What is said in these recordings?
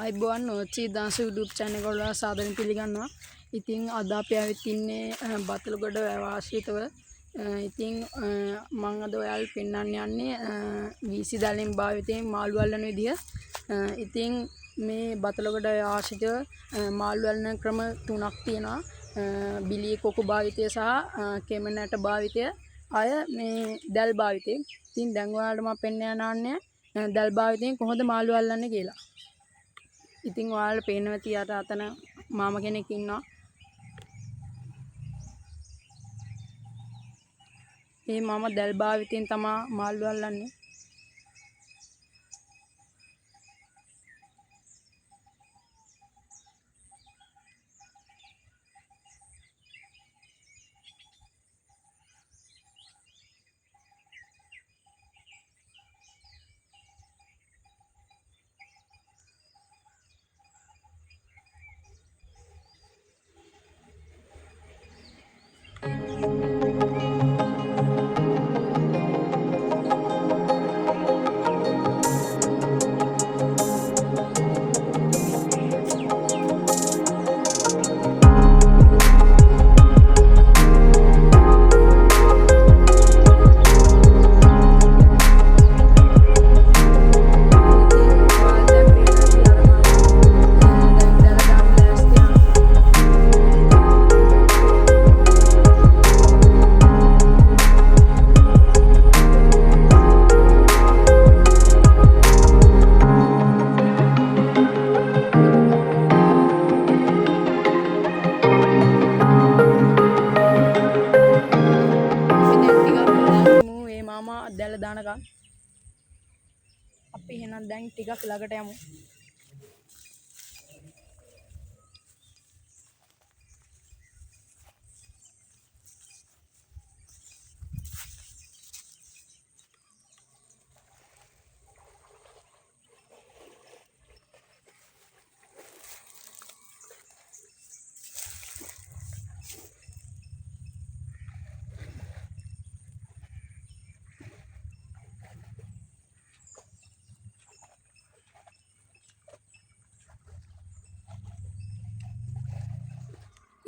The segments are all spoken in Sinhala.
අයිබෝන් නොචී දාස YouTube channel එක වල සාදරයෙන් පිළිගන්නවා. ඉතින් අද අපි ආවෙත් ඉන්නේ බතලගොඩ වාසීතව. ඉතින් මම අද ඔයාලට පෙන්වන්න යන්නේ වීසි දලෙන් භාවිතයෙන් මාළු අල්ලන විදිය. ඉතින් මේ බතලගොඩ වාසීතව මාළු අල්ලන ක්‍රම තුනක් තියෙනවා. බිලී කොකු භාවිතය සහ කෙමනට භාවිතය අය මේ දැල් භාවිතයෙන්. ඉතින් දැන් ඔයාලට මම පෙන්වන්න යන්නේ දැල් භාවිතයෙන් කොහොමද මාළු අල්ලන්නේ කියලා. ඉතින් ඔයාලට පේනවා තියට අතන මාම කෙනෙක් ඉන්නවා. මේ මාම දැල් භාවිතයෙන් තමයි මාළු අල්ලන්නේ. දැල දානකම් අපි එහෙනම් දැන් ටිකක් ළඟට යමු.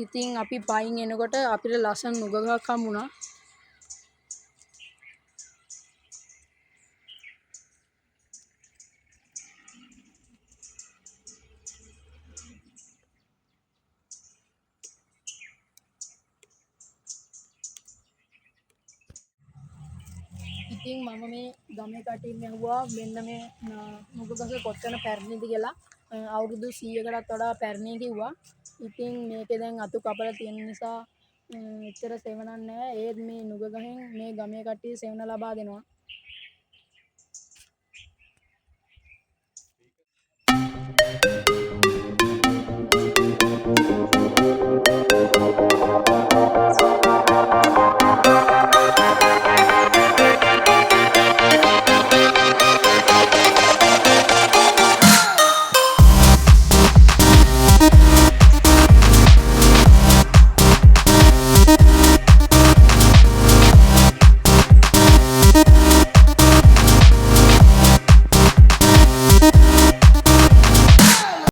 ඉතින් අපි පයින් එනකොට අපිට ලස්සන නුග ගහක් හම්බුණා. ඉතින් මම මේ ගමේ කටින් ඇහුවා මෙන්න මේ නුග ගහ කොච්චර පැරණිද කියලා. අවුරුදු 100කටත් වඩා පැරණි කිව්වා. ඉතින් මේකේ දැන් අතු කපලා තියෙන නිසා එච්චර සෙවණක් නැහැ. ඒත් මේ නුග ගහෙන් මේ ගමේ කට්ටිය සෙවණ ලබා දෙනවා.